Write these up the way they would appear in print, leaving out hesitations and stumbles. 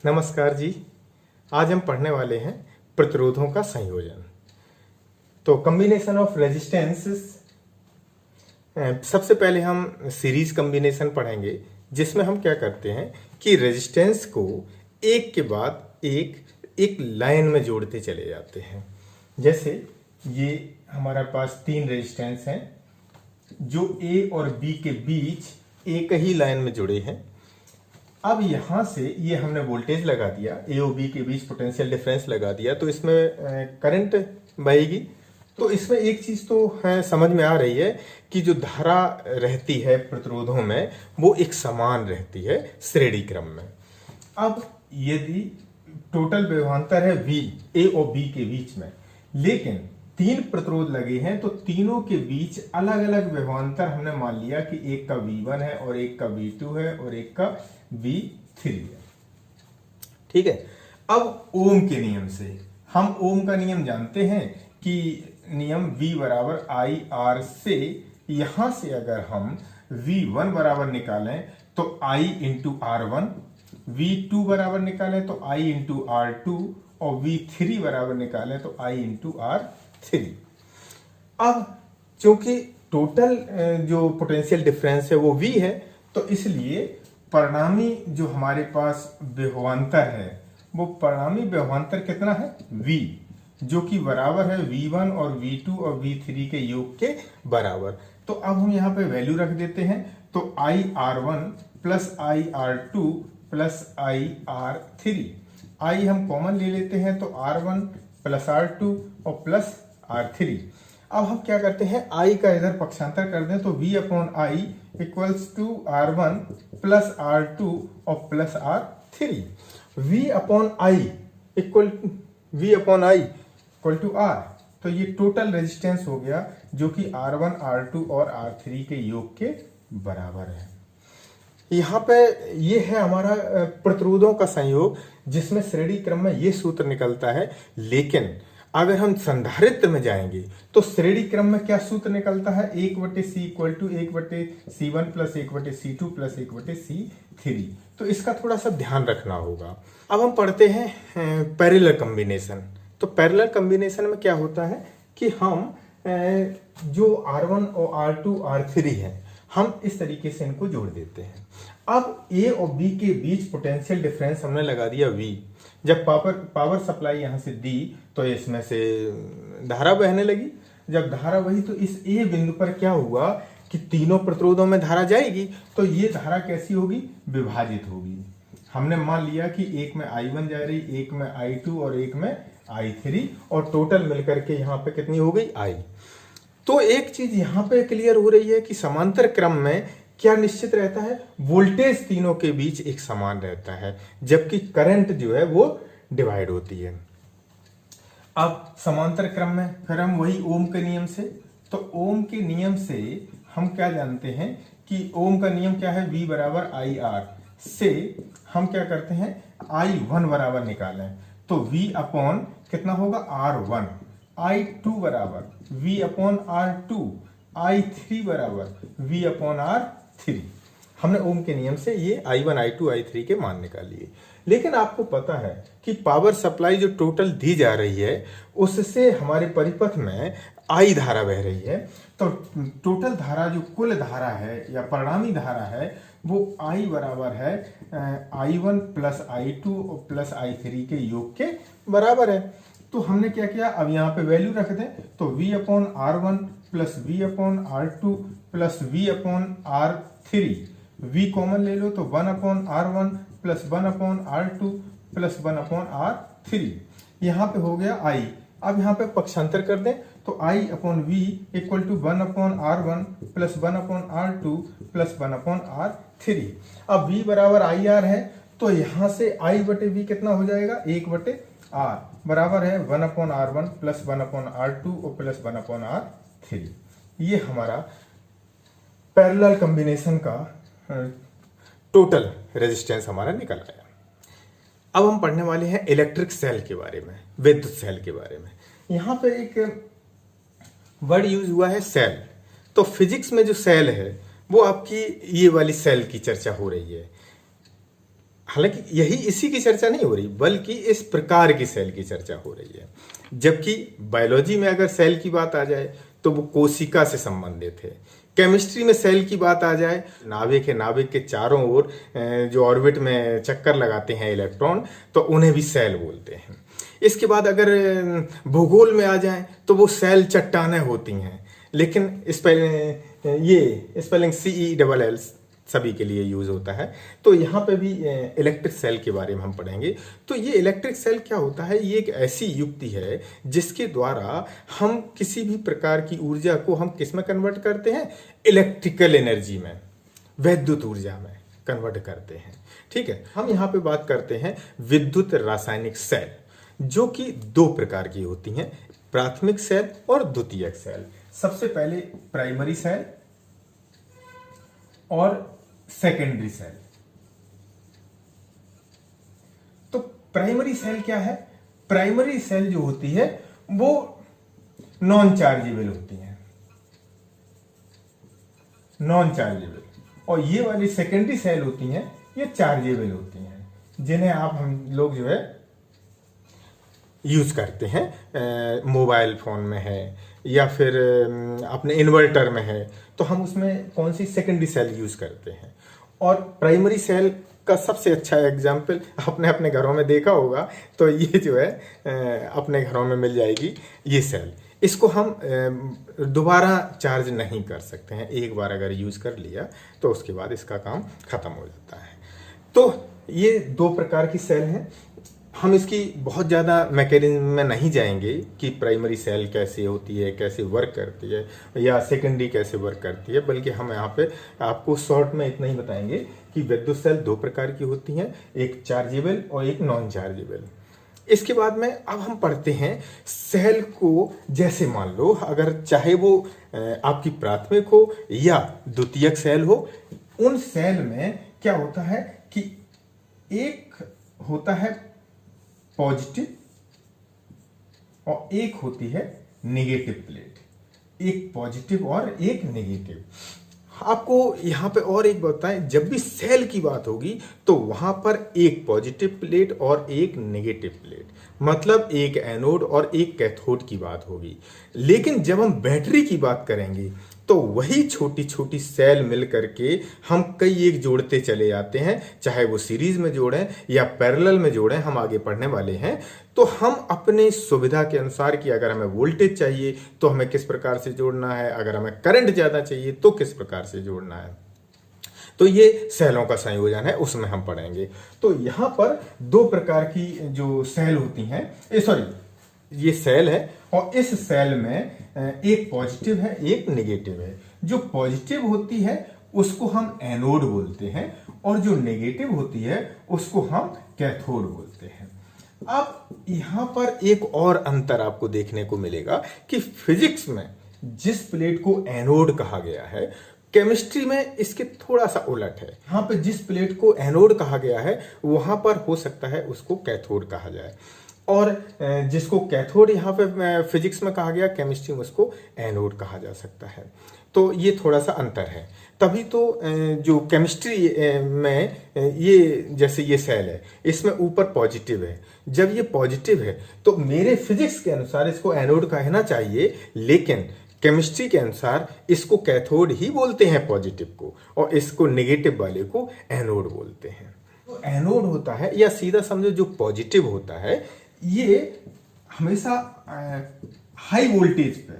नमस्कार जी। आज हम पढ़ने वाले हैं प्रतिरोधों का संयोजन। तो कॉम्बिनेशन ऑफ रेजिस्टेंसेस। सबसे पहले हम सीरीज कॉम्बिनेशन पढ़ेंगे, जिसमें हम क्या करते हैं कि रेजिस्टेंस को एक के बाद एक लाइन में जोड़ते चले जाते हैं। जैसे ये हमारे पास तीन रेजिस्टेंस हैं जो ए और बी के बीच एक ही लाइन में जुड़े हैं। अब यहां से ये हमने वोल्टेज लगा दिया, ए और बी के बीच पोटेंशियल डिफरेंस लगा दिया, तो इसमें करंट बहेगी। तो इसमें एक चीज तो है समझ में आ रही है कि जो धारा रहती है प्रतिरोधों में वो एक समान रहती है श्रेणी क्रम में। अब यदि टोटल विभवांतर है V ए और B के बीच में, लेकिन तीन प्रतिरोध लगे हैं, तो तीनों के बीच अलग अलग विभवांतर हमने मान लिया कि एक का V1 है और एक का V2 है और एक का V3 है। ठीक है। अब ओम के नियम से हम ओम का नियम जानते हैं कि नियम V बराबर आई आर से, यहां से अगर हम V1 बराबर निकालें तो I इंटू R1, V2 बराबर निकालें तो I इंटू R2 और V3 बराबर निकालें तो I इंटू R3। अब चूंकि टोटल जो पोटेंशियल डिफरेंस है वो V है, तो इसलिए परिणामी जो हमारे पास विभवांतर है वो परिणामी विभवांतर कितना है V, जो कि बराबर है V1 और V2 और V3 के योग के बराबर। तो अब हम यहाँ पे वैल्यू रख देते हैं, तो आई R1 प्लस आई R2 प्लस आई R3। आई हम कॉमन ले लेते हैं तो R1 प्लस R2 और प्लस R3। अब हम क्या करते हैं, आई का इधर पक्षांतर कर दें तो V upon I equals to R1 plus R2 और plus R3। V upon I equal to R, तो ये टोटल रेजिस्टेंस हो गया जो कि R1, R2 और R3 के योग के बराबर है। यहाँ पे ये है हमारा प्रतिरोधों का संयोग, जिसमें श्रेणी क्रम में ये सूत्र निकलता है। लेकिन अगर हम संधारित्र में जाएंगे तो श्रेणी क्रम में क्या सूत्र निकलता है, 1/C equal to 1/C1 plus 1/C2 plus 1/C3। तो इसका थोड़ा सा ध्यान रखना होगा। अब हम पढ़ते हैं पैरेलल कॉम्बिनेशन। तो पैरेलल कॉम्बिनेशन में क्या होता है कि हम जो R1 और R2 R3 है, हम इस तरीके से इनको जोड़ देते हैं। अब A और B के बीच पोटेंशियल डिफरेंस हमने लगा दिया V। जब पावर सप्लाई यहां से दी तो इसमें से धारा बहने लगी। जब धारा बही तो इस A बिंदु पर क्या हुआ कि तीनों प्रतिरोधों में धारा जाएगी, तो ये धारा कैसी होगी, विभाजित होगी। हमने मान लिया कि एक में I1 जा रही, एक में I2 और एक में I3, और टोटल मिलकर के यहाँ पे कितनी हो गई, I। तो एक चीज यहाँ पे क्लियर हो रही है कि समांतर क्रम में क्या निश्चित रहता है, वोल्टेज तीनों के बीच एक समान रहता है, जबकि करंट जो है वो डिवाइड होती है। अब समांतर क्रम में फिर हम वही ओम के नियम से, तो ओम के नियम से हम क्या जानते हैं कि ओम का नियम क्या है, V बराबर आई आर से हम क्या करते हैं, I1 बराबर निकालें तो V अपॉन कितना होगा, R1, I2 बराबर V अपॉन R2, I3 बराबर V अपॉन R3। हमने ओम के नियम से ये I1, I2, I3 के मान निकाल लिए। लेकिन आपको पता है कि पावर सप्लाई जो टोटल दी जा रही है उससे हमारे परिपथ में I धारा बह रही है, तो टोटल धारा जो कुल धारा है या परिणामी धारा है वो I बराबर है I1 plus I2 plus I3 के योग के बराबर है। तो हमने क्या किया, अब यहाँ पे वैल्यू रख दें तो V upon R1 plus V upon R2 plus V upon R3। V common ले लो तो 1 upon R1 plus 1 upon R2 plus 1 upon R3। यहाँ पे हो गया I। अब यहाँ पे पक्षांतर कर दें तो I upon V equal to 1 upon R1 plus 1 upon R2 plus 1 upon R3। अब V बराबर आई आर है, तो यहाँ से I बटे V कितना हो जाएगा, 1/R बराबर है 1 upon R1 plus 1 upon R2 और प्लस 1 अपॉन R3। ये हमारा पैरेलल कॉम्बिनेशन का टोटल रेजिस्टेंस हमारा निकल आया। अब हम पढ़ने वाले हैं इलेक्ट्रिक सेल के बारे में, विद्युत सेल के बारे में। यहाँ पे एक वर्ड यूज हुआ है सेल। तो फिजिक्स में जो सेल है वो आपकी ये वाली सेल की चर्चा हो रही है। हालांकि यही इसी की चर्चा नहीं हो रही, बल्कि इस प्रकार की सेल की चर्चा हो रही है। जबकि बायोलॉजी में अगर सेल की बात आ जाए तो वो कोशिका से संबंधित है। केमिस्ट्री में सेल की बात आ जाए, नाभिक है, नाभिक के चारों ओर जो ऑर्बिट में चक्कर लगाते हैं इलेक्ट्रॉन, तो उन्हें भी सेल बोलते हैं। इसके बाद अगर भूगोल में आ जाए तो वो सेल चट्टानें होती हैं, लेकिन ये स्पेलिंग CELL सभी के लिए यूज होता है। तो यहाँ पे भी इलेक्ट्रिक सेल के बारे में हम पढ़ेंगे। तो ये इलेक्ट्रिक सेल क्या होता है? ये एक ऐसी युक्ति है जिसके द्वारा हम किसी भी प्रकार की ऊर्जा को हम किस में कन्वर्ट करते हैं? इलेक्ट्रिकल एनर्जी में, वैद्युत ऊर्जा में कन्वर्ट करते हैं। ठीक है, हम यहाँ पे बात करते हैं विद्युत रासायनिक सेल, जो कि दो प्रकार की होती हैं, प्राथमिक सेल और द्वितीयक सेल। सबसे पहले प्राइमरी सेल और सेकेंडरी सेल। तो प्राइमरी सेल क्या है? प्राइमरी सेल जो होती है वो नॉन चार्जेबल होती है, नॉन चार्जेबल। और ये वाली सेकेंडरी सेल होती हैं, ये चार्जेबल होती हैं, जिन्हें आप हम लोग जो है यूज करते हैं। मोबाइल फोन में है या फिर अपने इन्वर्टर में है, तो हम उसमें कौन सी सेकेंडरी सेल यूज करते हैं। और प्राइमरी सेल का सबसे अच्छा एग्जाम्पल आपने अपने घरों में देखा होगा, तो ये जो है अपने घरों में मिल जाएगी ये सेल। इसको हम दोबारा चार्ज नहीं कर सकते हैं, एक बार अगर यूज कर लिया तो उसके बाद इसका काम खत्म हो जाता है। तो ये दो प्रकार की सेल हैं। हम इसकी बहुत ज़्यादा मैकेनिज्म में नहीं जाएंगे कि प्राइमरी सेल कैसे होती है, कैसे वर्क करती है, या सेकेंडरी कैसे वर्क करती है, बल्कि हम यहाँ पे आपको शॉर्ट में इतना ही बताएंगे कि विद्युत सेल दो प्रकार की होती हैं, एक चार्जेबल और एक नॉन चार्जेबल। इसके बाद में अब हम पढ़ते हैं सेल को। जैसे मान लो अगर चाहे वो आपकी प्राथमिक हो या द्वितीयक सेल हो, उन सेल में क्या होता है कि एक होता है पॉजिटिव और एक होती है नेगेटिव प्लेट, एक पॉजिटिव और एक नेगेटिव। आपको यहां पे और एक बताएं, जब भी सेल की बात होगी तो वहां पर एक पॉजिटिव प्लेट और एक नेगेटिव प्लेट, मतलब एक एनोड और एक कैथोड की बात होगी। लेकिन जब हम बैटरी की बात करेंगे तो वही छोटी छोटी सेल मिल करके हम कई एक जोड़ते चले जाते हैं, चाहे वो सीरीज में जोड़ें या पैरेलल में जोड़ें, हम आगे पढ़ने वाले हैं। तो हम अपने सुविधा के अनुसार कि अगर हमें वोल्टेज चाहिए तो हमें किस प्रकार से जोड़ना है, अगर हमें करंट ज्यादा चाहिए तो किस प्रकार से जोड़ना है, तो ये सेलों का संयोजन है, उसमें हम पढ़ेंगे। तो यहां पर दो प्रकार की जो सेल होती हैं, ये सेल है और इस सेल में एक पॉजिटिव है एक नेगेटिव है। जो पॉजिटिव होती है उसको हम एनोड बोलते हैं और जो नेगेटिव होती है उसको हम कैथोड बोलते हैं। अब यहां पर एक और अंतर आपको देखने को मिलेगा कि फिजिक्स में जिस प्लेट को एनोड कहा गया है, केमिस्ट्री में इसके थोड़ा सा उलट है। यहां पे जिस प्लेट को एनोड कहा गया है वहां पर हो सकता है उसको कैथोड कहा जाए, और जिसको कैथोड यहाँ पे फिजिक्स में कहा गया, केमिस्ट्री में उसको एनोड कहा जा सकता है। तो ये थोड़ा सा अंतर है। तभी तो जो केमिस्ट्री में ये जैसे ये सेल है, इसमें ऊपर पॉजिटिव है। जब ये पॉजिटिव है तो मेरे फिजिक्स के अनुसार इसको एनोड कहना चाहिए, लेकिन केमिस्ट्री के अनुसार इसको कैथोड ही बोलते हैं पॉजिटिव को, और इसको नेगेटिव वाले को एनोड बोलते हैं। तो एनोड होता है, या सीधा समझो जो पॉजिटिव होता है, ये हमेशा हाई वोल्टेज पे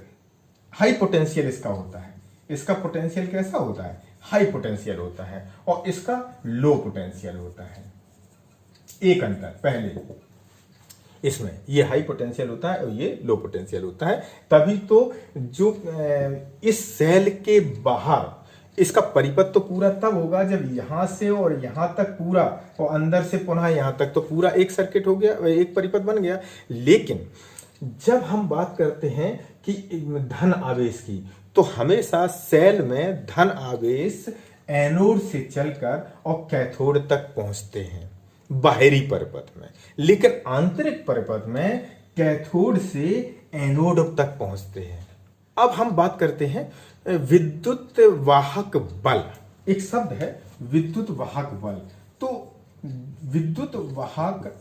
हाई पोटेंशियल इसका होता है। इसका पोटेंशियल कैसा होता है? हाई पोटेंशियल होता है, और इसका लो पोटेंशियल होता है। एक अंतर पहले, इसमें ये हाई पोटेंशियल होता है और ये लो पोटेंशियल होता है। तभी तो जो इस सेल के बाहर इसका परिपथ तो पूरा तब होगा जब यहां से और यहां तक पूरा, और अंदर से पुनः यहां तक, तो पूरा एक सर्किट हो गया, एक परिपथ बन गया। लेकिन जब हम बात करते हैं कि धन आवेश की, तो हमेशा सेल में धन आवेश एनोड से चलकर और कैथोड तक पहुंचते हैं बाहरी परिपथ में, लेकिन आंतरिक परिपथ में कैथोड से एनोड तक पहुंचते हैं। अब हम बात करते हैं विद्युत वाहक बल। एक शब्द है विद्युत वाहक बल। तो विद्युत वाहक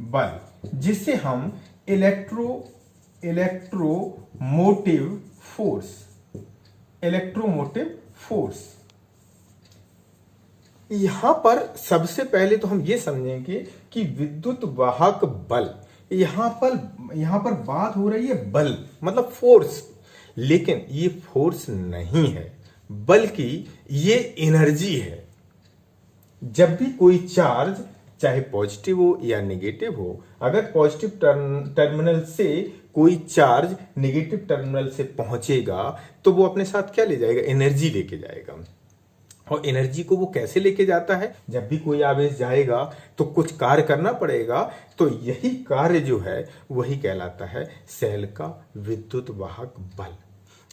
बल, जिसे हम इलेक्ट्रोमोटिव फोर्स। यहां पर सबसे पहले तो हम ये समझेंगे कि विद्युत वाहक बल, यहां पर बात हो रही है बल मतलब फोर्स, लेकिन ये फोर्स नहीं है बल्कि ये एनर्जी है। जब भी कोई चार्ज चाहे पॉजिटिव हो या नेगेटिव हो, अगर पॉजिटिव टर्मिनल से कोई चार्ज नेगेटिव टर्मिनल से पहुंचेगा तो वो अपने साथ क्या ले जाएगा, एनर्जी लेके जाएगा। और एनर्जी को वो कैसे लेके जाता है, जब भी कोई आवेश जाएगा तो कुछ कार्य करना पड़ेगा, तो यही कार्य जो है वही कहलाता है सेल का विद्युत वाहक बल।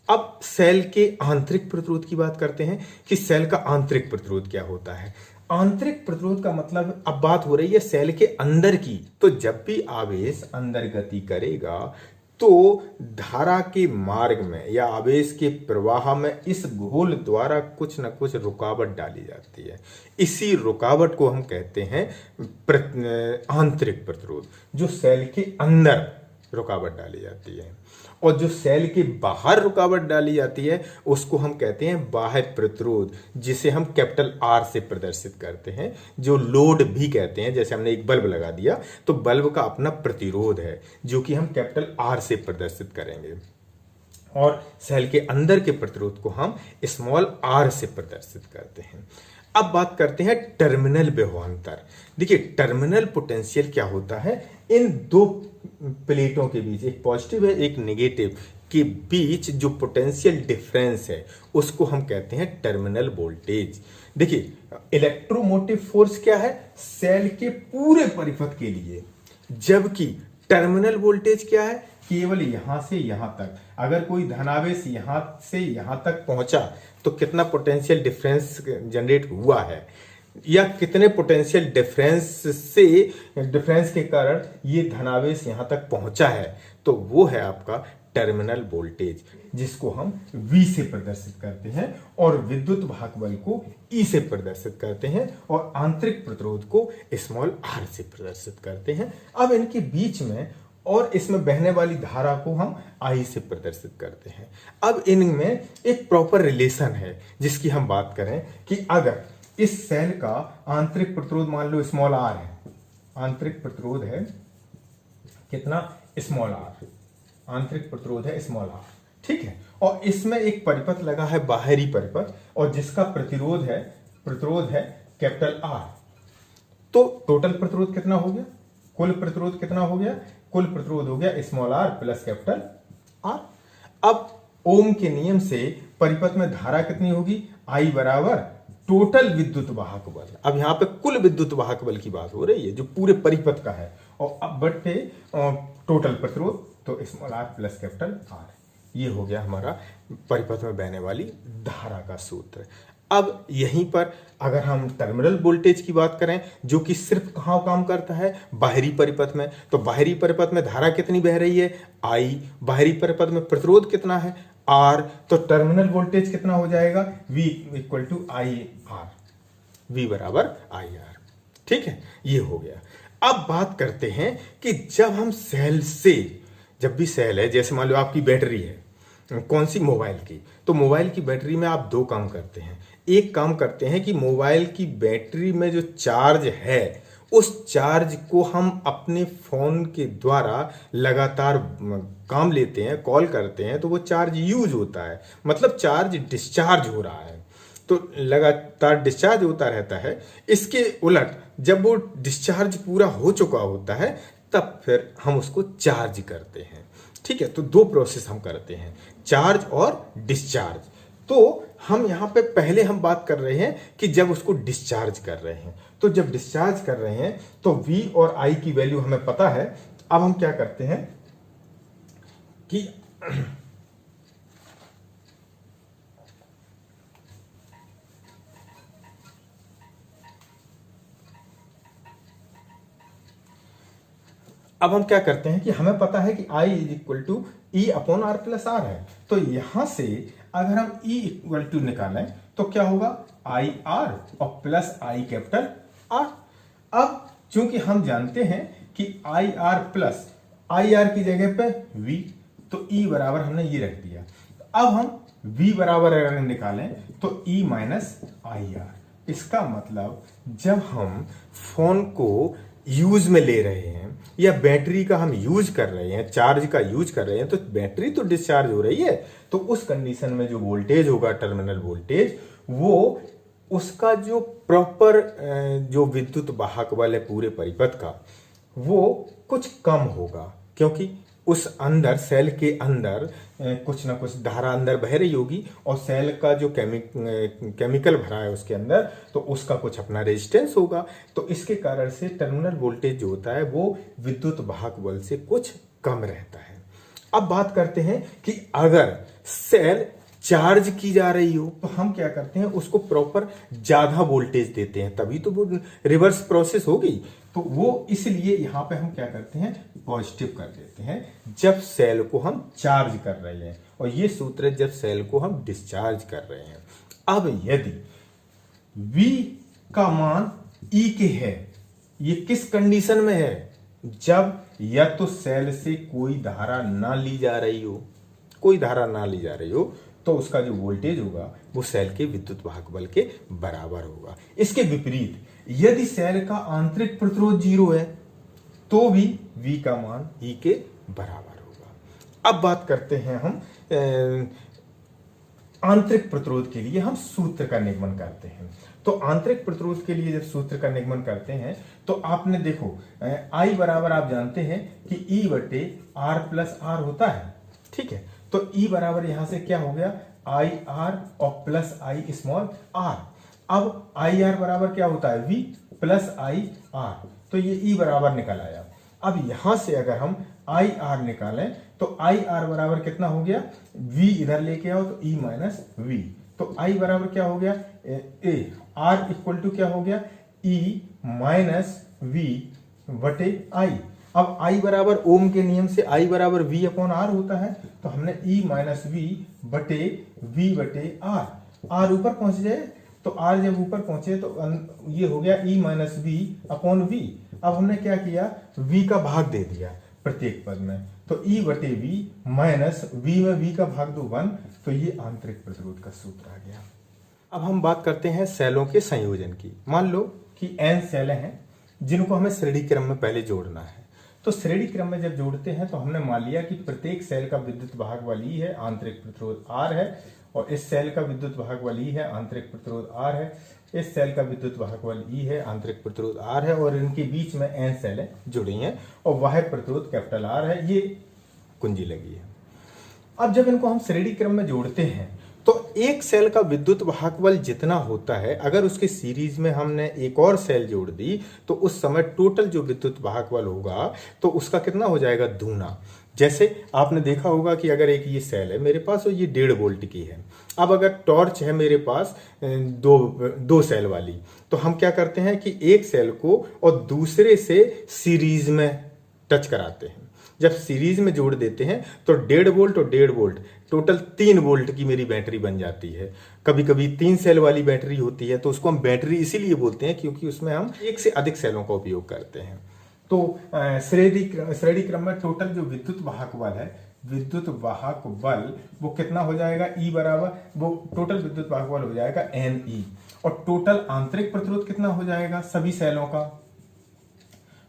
अब सेल के आंतरिक प्रतिरोध की बात करते हैं कि सेल का आंतरिक प्रतिरोध क्या होता है। आंतरिक प्रतिरोध का मतलब, अब बात हो रही है सेल के अंदर की, तो जब भी आवेश अंदर गति करेगा तो धारा के मार्ग में या आवेश के प्रवाह में इस घोल द्वारा कुछ न कुछ रुकावट डाली जाती है। इसी रुकावट को हम कहते हैं आंतरिक प्रतिरोध, जो सेल के अंदर रुकावट डाली जाती है। और जो सेल के बाहर रुकावट डाली जाती है उसको हम कहते हैं बाह्य प्रतिरोध, जिसे हम कैपिटल आर से प्रदर्शित करते हैं, जो लोड भी कहते हैं। जैसे हमने एक बल्ब लगा दिया तो बल्ब का अपना प्रतिरोध है जो कि हम कैपिटल आर से प्रदर्शित करेंगे, और सेल के अंदर के प्रतिरोध को हम स्मॉल आर से प्रदर्शित करते हैं। अब बात करते हैं टर्मिनल विभवांतर। देखिए टर्मिनल पोटेंशियल क्या होता है, इन दो प्लेटों के बीच, एक पॉजिटिव है एक नेगेटिव के बीच जो पोटेंशियल डिफरेंस है उसको हम कहते हैं टर्मिनल वोल्टेज। देखिए इलेक्ट्रोमोटिव फोर्स क्या है, सेल के पूरे परिपथ के लिए, जबकि टर्मिनल वोल्टेज क्या है, केवल यहां से यहां तक। अगर कोई धनावेश यहां से यहां तक पहुंचा तो कितना पोटेंशियल डिफरेंस जनरेट हुआ है, या कितने पोटेंशियल डिफरेंस के कारण ये धनावेश यहां तक पहुंचा है, तो वो है आपका टर्मिनल वोल्टेज, जिसको हम V से प्रदर्शित करते हैं, और विद्युत वाहक बल को E से प्रदर्शित करते हैं, और आंतरिक प्रतिरोध को स्मॉल r से प्रदर्शित करते हैं। अब इनके बीच में और इसमें बहने वाली धारा को हम I से प्रदर्शित करते हैं। अब इनमें एक प्रॉपर रिलेशन है जिसकी हम बात करें कि अगर इस सेल का आंतरिक प्रतिरोध मान लो स्मॉल r है, आंतरिक प्रतिरोध है कितना, स्मॉल r, आंतरिक प्रतिरोध है स्मॉल r, ठीक है, और इसमें एक परिपथ लगा है बाहरी परिपथ, और जिसका प्रतिरोध है कैपिटल R। तो टोटल प्रतिरोध कितना हो गया, कुल प्रतिरोध कितना हो गया, कुल प्रतिरोध हो गया small r plus capital R। अब ओम के नियम से परिपथ में धारा कितनी होगी, I बराबर टोटल विद्युत वाहक बल। अब यहां पे कुल विद्युत वाहक बल की बात हो रही है जो पूरे परिपथ का है, और अब बटे टोटल प्रतिरोध, तो small r plus capital R। ये हो गया हमारा परिपथ में बहने वाली धारा का सूत्र। अब यहीं पर अगर हम टर्मिनल वोल्टेज की बात करें, जो कि सिर्फ कहां काम करता है, बाहरी परिपथ में, तो बाहरी परिपथ में धारा कितनी बह रही है, I, बाहरी परिपथ में प्रतिरोध कितना है, R, तो टर्मिनल वोल्टेज कितना हो जाएगा, V equal to IR, V बराबर IR, ठीक है, ये हो गया। अब बात करते हैं कि जब हम सेल से, जब भी सेल है, जैसे मान लो आपकी बैटरी है, कौन सी, मोबाइल की, तो मोबाइल की बैटरी में आप दो काम करते हैं। एक काम करते हैं कि मोबाइल की बैटरी में जो चार्ज है उस चार्ज को हम अपने फोन के द्वारा लगातार काम लेते हैं, कॉल करते हैं, तो वो चार्ज यूज होता है, मतलब चार्ज डिस्चार्ज हो रहा है, तो लगातार डिस्चार्ज होता रहता है। इसके उलट जब वो डिस्चार्ज पूरा हो चुका होता है तब फिर हम उसको चार्ज करते हैं, ठीक है। तो दो प्रोसेस हम करते हैं, चार्ज और डिस्चार्ज। तो हम यहां पे पहले हम बात कर रहे हैं कि जब उसको डिस्चार्ज कर रहे हैं, तो जब डिस्चार्ज कर रहे हैं तो V और I की वैल्यू हमें पता है। अब हम क्या करते हैं कि अब हम क्या करते हैं कि हमें पता है कि I is equal to E upon R plus R है, तो यहां से अगर हम E इक्वल टू निकालें तो क्या होगा, I R और प्लस I कैपिटल R। अब क्योंकि हम जानते हैं कि I R plus I R की जगह पे v, तो E बराबर हमने ये रख दिया। अब हम v बराबर अगर निकालें तो E माइनस आई आर। इसका मतलब जब हम फोन को यूज में ले रहे हैं या बैटरी का हम यूज कर रहे हैं, चार्ज का यूज कर रहे हैं, तो बैटरी तो डिस्चार्ज हो रही है, तो उस कंडीशन में जो वोल्टेज होगा टर्मिनल वोल्टेज, वो उसका जो प्रॉपर जो विद्युत वाहक बल है पूरे परिपथ का, वो कुछ कम होगा, क्योंकि उस अंदर सेल के अंदर कुछ ना कुछ धारा अंदर बह रही होगी और सेल का जो केमिकल भरा है उसके अंदर, तो उसका कुछ अपना रेजिस्टेंस होगा। तो इसके कारण से टर्मिनल वोल्टेज जो होता है वो विद्युत वाहक बल से कुछ कम रहता है। अब बात करते हैं कि अगर सेल चार्ज की जा रही हो तो हम क्या करते हैं, उसको प्रॉपर ज्यादा वोल्टेज देते हैं, तभी तो वो रिवर्स प्रोसेस होगी। तो वो इसलिए यहां पे हम क्या करते हैं, पॉजिटिव कर देते हैं जब सेल को हम चार्ज कर रहे हैं, और ये सूत्र है जब सेल को हम डिस्चार्ज कर रहे हैं। अब यदि V का मान E के है, ये किस कंडीशन में है, जब या तो सेल से कोई धारा ना ली जा रही हो, कोई धारा ना ली जा रही हो, तो उसका जो वोल्टेज होगा वो सेल के विद्युत वाहक बल के बराबर होगा। इसके विपरीत यदि सेल का आंतरिक प्रतिरोध 0 है तो भी V का मान E के बराबर होगा। अब बात करते हैं हम आंतरिक प्रतिरोध के लिए हम सूत्र का निगमन करते हैं। तो आंतरिक प्रतिरोध के लिए जब सूत्र का निगमन करते हैं तो आपने देखो I बराबर आप जानते हैं कि E बटे R प्लस R होता है, ठीक है। तो E बराबर यहां से क्या हो गया, आई आर और प्लस आई स्मॉल आर। अब आई आर बराबर क्या होता है, V प्लस आई आर, तो ये E बराबर निकल आया। अब यहां से अगर हम आई आर निकालें तो आई आर बराबर कितना हो गया, V इधर लेके आओ तो E माइनस V, तो I बराबर क्या हो गया, ए R इक्वल टू क्या हो गया, E माइनस V बटे I। अब I बराबर ओम के नियम से I बराबर V अपॉन R होता है, तो हमने E माइनस V बटे V बटे R, R ऊपर पहुंच जाए, तो R जब ऊपर पहुंचे तो ये हो गया E minus V upon V। अब हमने क्या किया, V का भाग दे दिया प्रत्येक पद में, तो E बटे V माइनस V में V का भाग दो 1, तो ये आंतरिक प्रतिरोध का सूत्र आ गया। अब हम बात करते हैं सेलों के संयोजन की। मान लो कि n सेलें हैं जिनको हमें श्रेणी क्रम में पहले जोड़ना है। तो श्रेणी क्रम में जब जोड़ते हैं तो हमने मान लिया कि प्रत्येक सेल का विद्युत वाहक बल E है, आंतरिक प्रतिरोध R है, और इस सेल का विद्युत वाहक बल E है, आंतरिक प्रतिरोध R है, इस सेल का विद्युत वाहक बल E है, आंतरिक प्रतिरोध R है, और इनके बीच में n सेलें जुड़ी हैं और वाहक प्रतिरोध कैपिटल R है, ये कुंजी लगी है। अब जब इनको हम श्रेणी क्रम में जोड़ते हैं तो एक सेल का विद्युत वाहक बल जितना होता है, अगर उसके सीरीज में हमने एक और सेल जोड़ दी तो उस समय टोटल जो विद्युत वाहक बल होगा तो उसका कितना हो जाएगा, दूना। जैसे आपने देखा होगा कि अगर एक ये सेल है मेरे पास और ये 1.5 वोल्ट की है, अब अगर टॉर्च है मेरे पास दो सेल वाली, तो हम क्या करते हैं कि एक सेल को और दूसरे से सीरीज में टच कराते हैं। जब सीरीज में जोड़ देते हैं तो 1.5 वोल्ट और 1.5 वोल्ट टोटल 3 वोल्ट की मेरी बैटरी बन जाती है। कभी कभी 3 सेल वाली बैटरी होती है तो उसको हम बैटरी इसीलिए बोलते हैं क्योंकि उसमें हम एक से अधिक सेलों का उपयोग करते हैं। तो श्रेणी क्रम में टोटल जो विद्युत वाहक बल है, विद्युत वाहक बल वो कितना हो जाएगा, E बराबर वो टोटल विद्युत वाहक बल हो जाएगा NE, और टोटल आंतरिक प्रतिरोध कितना हो जाएगा, सभी सेलों का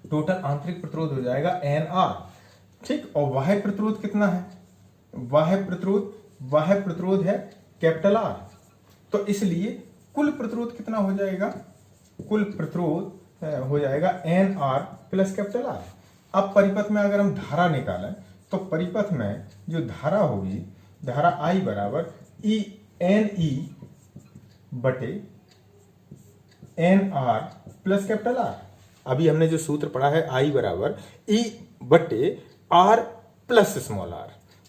टोटल आंतरिक प्रतिरोध हो जाएगा NR, ठीक। और वाह्य प्रतिरोध कितना है, वाह्य प्रतिरोध है कैपिटल R, तो इसलिए कुल प्रतिरोध कितना हो जाएगा, कुल प्रतिरोध हो जाएगा NR प्लस कैपिटल R। अब परिपथ में अगर हम धारा निकालें तो परिपथ में जो धारा होगी, धारा I बराबर NE बटे NR प्लस कैपिटल R। अभी हमने जो सूत्र पढ़ा है I बराबर E बटे R प्लस स्मॉल r,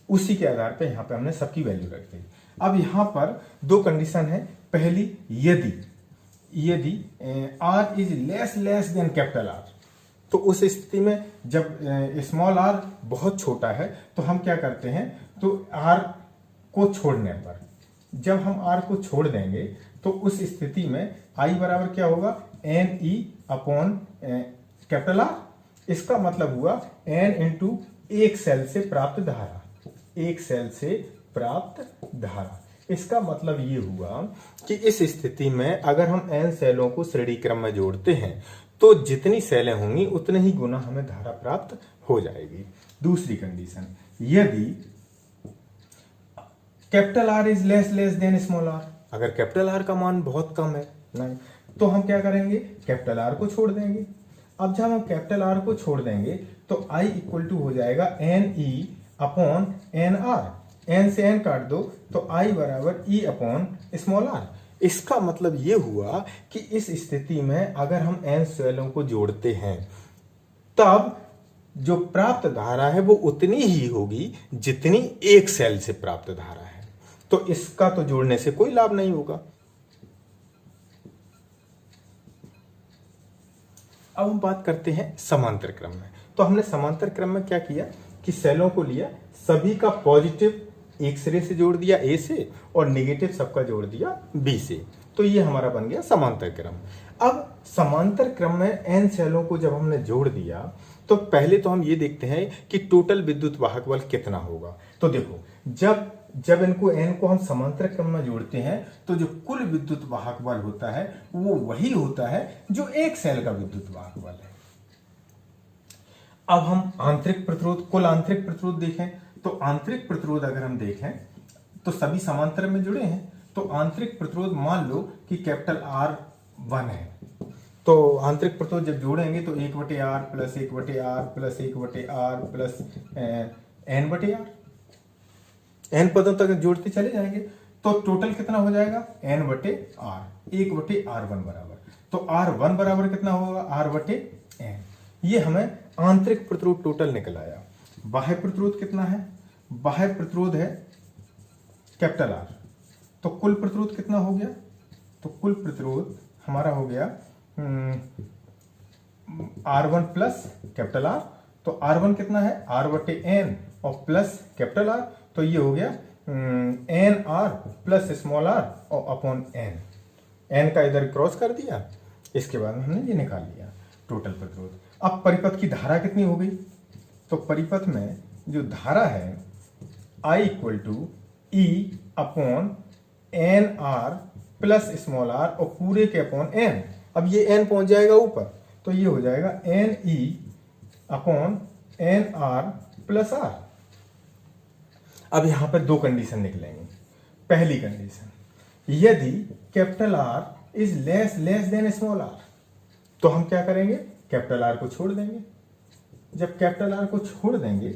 उसी के आधार पे यहां पे हमने सबकी वैल्यू रख दी। अब यहां पर दो कंडीशन है, पहली यदि R is less than capital R, तो उस स्थिति में जब स्मॉल r बहुत छोटा है तो हम क्या करते हैं, तो R को छोड़ने पर, जब हम R को छोड़ देंगे तो उस स्थिति में I बराबर क्या होगा, NE अपॉन कैपिटल आर। इसका मतलब हुआ एन इंटू एक सेल से प्राप्त धारा, एक सेल से प्राप्त धारा। इसका मतलब ये हुआ कि इस स्थिति में अगर हम n सेलों को श्रेणी क्रम में जोड़ते हैं तो जितनी सेलें होंगी उतने ही गुना हमें धारा प्राप्त हो जाएगी। दूसरी कंडीशन, यदि capital R is less than small R, अगर कैपिटल आर का मान बहुत कम है नहीं, तो हम क्या करेंगे, कैपिटल आर को छोड़ देंगे। अब जब हम कैपिटल आर को छोड़ देंगे तो आई इक्वल टू हो जाएगा N E upon N R. N से एन काट दो तो आई बराबर ई अपॉन स्मॉल आर। इसका मतलब ये हुआ कि इस स्थिति में अगर हम एन सेलों को जोड़ते हैं तब जो प्राप्त धारा है वो उतनी ही होगी जितनी एक सेल से प्राप्त धारा है। तो इसका तो जोड़ने से कोई लाभ नहीं होगा। अब हम बात करते हैं समांतर क्रम में। तो हमने समांतर क्रम में क्या किया कि सेलों को लिया, सभी का पॉजिटिव एक सिरे से जोड़ दिया ए से और नेगेटिव सबका जोड़ दिया बी से। तो ये हमारा बन गया समांतर क्रम। अब समांतर क्रम में एन सेलों को जब हमने जोड़ दिया तो पहले तो हम ये देखते हैं कि टोटल विद्युत वाहक बल कितना होगा। तो देखो, जब इनको एन को हम समांतर क्रम में जोड़ते हैं तो जो कुल विद्युत वाहक बल होता है वो वही होता है जो एक सेल का विद्युत वाहक बल है। अब हम आंतरिक प्रतिरोध, कुल आंतरिक प्रतिरोध देखें तो आंतरिक प्रतिरोध अगर हम देखें तो सभी समांतर में जुड़े हैं। तो आंतरिक प्रतिरोध मान लो कि कैपिटल आर 1 है, तो आंतरिक प्रतिरोध जब जोड़ेंगे तो 1/r plus 1/r plus 1/r plus n/r, n पदों तक जोड़ते चले जाएंगे तो टोटल कितना हो जाएगा n/r, 1/r1 बराबर। तो r1 बराबर कितना होगा r/n। ये हमें आंतरिक प्रतिरोध टोटल निकल आया। बाह्य प्रतिरोध कितना है, बाह्य प्रतिरोध है कैपिटल आर। तो कुल प्रतिरोध कितना हो गया, तो कुल प्रतिरोध हमारा हो गया R1 प्लस कैपिटल आर। तो R1 कितना है r/n और प्लस कैपिटल आर, तो ये हो गया nr प्लस स्मॉल आर और अपॉन n का इधर क्रॉस कर दिया। इसके बाद हमने ये निकाल लिया टोटल प्रतिरोध। अब परिपथ की धारा कितनी हो गई, तो परिपथ में जो धारा है I equal to E upon N R plus small R और पूरे के अपॉन n। अब ये n पहुंच जाएगा ऊपर तो ये हो जाएगा N E upon N R plus R. अब यहां पर दो कंडीशन निकलेंगे। पहली कंडीशन, यदि capital R is less than small R, तो हम क्या करेंगे, कैपिटल आर को छोड़ देंगे। जब कैपिटल आर को छोड़ देंगे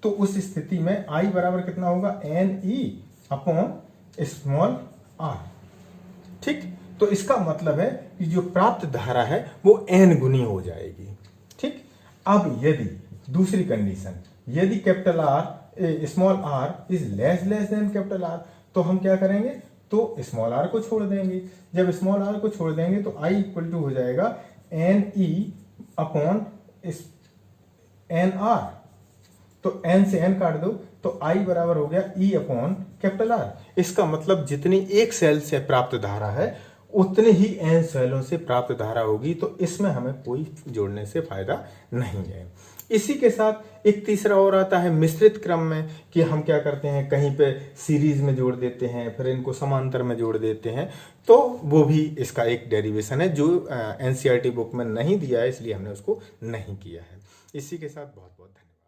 तो उस स्थिति में आई बराबर कितना होगा N E upon small R. ठीक, तो इसका मतलब है कि जो प्राप्त धारा है वो n गुनी हो जाएगी। ठीक, अब यदि दूसरी कंडीशन, यदि capital R small R is less than capital R, तो हम क्या करेंगे, तो स्मॉल आर को छोड़ देंगे। जब स्मॉल आर को छोड़ देंगे तो आई इक्वल टू हो जाएगा N E upon N R. तो n से n काट दो तो I बराबर हो गया E अपॉन कैपिटल आर। इसका मतलब जितनी एक सेल से प्राप्त धारा है उतने ही n सेलों से प्राप्त धारा होगी। तो इसमें हमें कोई जोड़ने से फायदा नहीं है। इसी के साथ एक तीसरा और आता है मिश्रित क्रम में, कि हम क्या करते हैं, कहीं पे सीरीज में जोड़ देते हैं, फिर इनको समांतर में जोड़ देते हैं। तो वो भी इसका एक डेरिवेशन है जो NCERT बुक में नहीं दिया है, इसलिए हमने उसको नहीं किया है। इसी के साथ बहुत बहुत धन्यवाद।